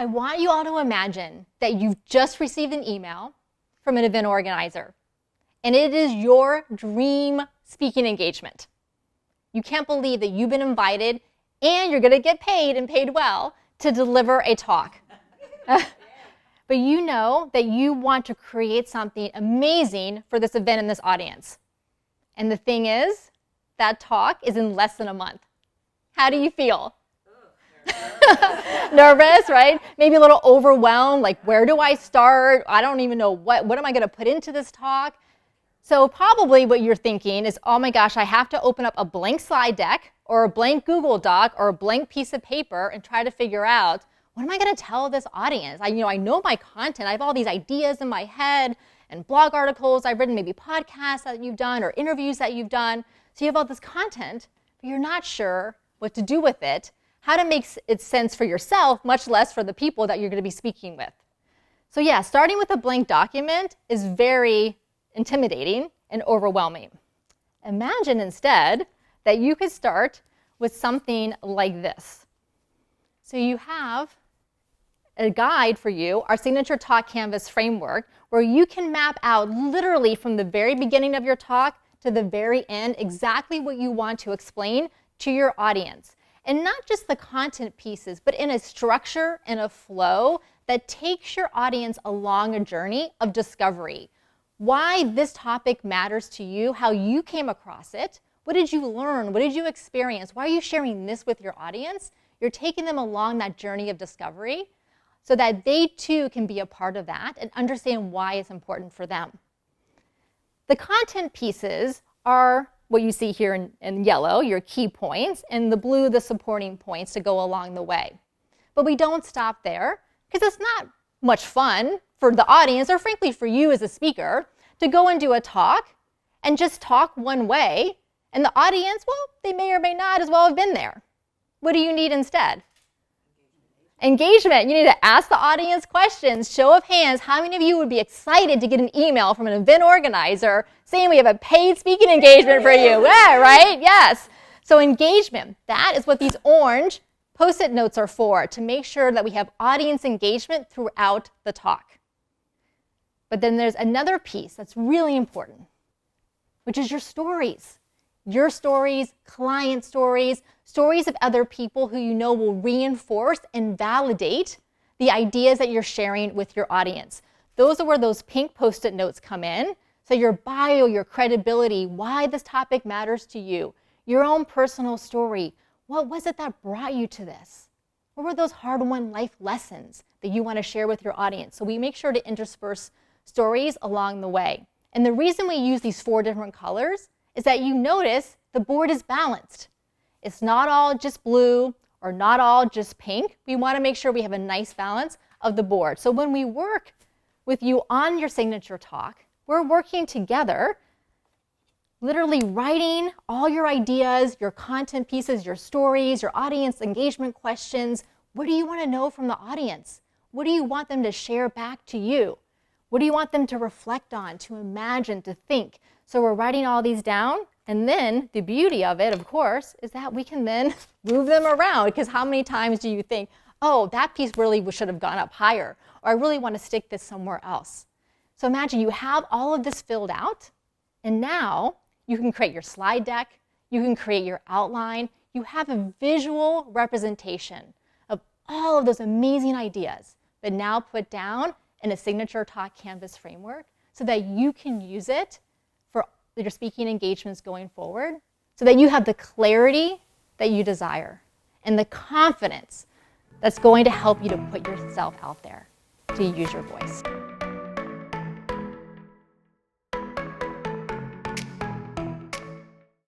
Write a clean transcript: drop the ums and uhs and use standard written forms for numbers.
I want you all to imagine that you've just received an email from an event organizer, and it is your dream speaking engagement. You can't believe that you've been invited and you're going to get paid and paid well to deliver a talk. But you know that you want to create something amazing for this event and this audience. And the thing is, that talk is in less than a month. How do you feel? Nervous, right? Maybe a little overwhelmed, like where do I start? I don't even know what am I going to put into this talk? So probably what you're thinking is, oh my gosh, I have to open up a blank slide deck or a blank Google Doc or a blank piece of paper and try to figure out, what am I going to tell this audience? I know my content. I have all these ideas in my head and blog articles I've written, maybe podcasts that you've done or interviews that you've done. So you have all this content, but you're not sure what to do with it, how to make it sense for yourself, much less for the people that you're going to be speaking with. So yeah, starting with a blank document is very intimidating and overwhelming. Imagine instead that you could start with something like this. So you have a guide for you, our Signature Talk Canvas framework, where you can map out literally from the very beginning of your talk to the very end exactly what you want to explain to your audience. And not just the content pieces, but in a structure and a flow that takes your audience along a journey of discovery. Why this topic matters to you, how you came across it, what did you learn, what did you experience, why are you sharing this with your audience? You're taking them along that journey of discovery so that they too can be a part of that and understand why it's important for them. The content pieces are what you see here in yellow, your key points, and the blue, the supporting points to go along the way. But we don't stop there because it's not much fun for the audience or frankly for you as a speaker to go and do a talk and just talk one way, and the audience, well, they may or may not as well have been there. What do you need instead? Engagement. You need to ask the audience questions. Show of hands, how many of you would be excited to get an email from an event organizer saying we have a paid speaking engagement for you? Yeah, right? Yes. So engagement, that is what these orange Post-it notes are for, to make sure that we have audience engagement throughout the talk. But then there's another piece that's really important, which is your stories. Your stories, client stories, stories of other people who you know will reinforce and validate the ideas that you're sharing with your audience. Those are where those pink Post-it notes come in. So your bio, your credibility, why this topic matters to you, your own personal story. What was it that brought you to this? What were those hard-won life lessons that you want to share with your audience? So we make sure to intersperse stories along the way. And the reason we use these 4 different colors is that you notice the board is balanced. It's not all just blue or not all just pink. We want to make sure we have a nice balance of the board. So when we work with you on your signature talk, we're working together, literally writing all your ideas, your content pieces, your stories, your audience engagement questions. What do you want to know from the audience? What do you want them to share back to you? What do you want them to reflect on, to imagine, to think? So we're writing all these down, and then the beauty of it, of course, is that we can then move them around, because how many times do you think, oh, that piece really should have gone up higher, or I really want to stick this somewhere else. So imagine you have all of this filled out, and now you can create your slide deck, you can create your outline, you have a visual representation of all of those amazing ideas, but now put down in a Signature Talk Canvas framework so that you can use it for your speaking engagements going forward, so that you have the clarity that you desire and the confidence that's going to help you to put yourself out there to use your voice.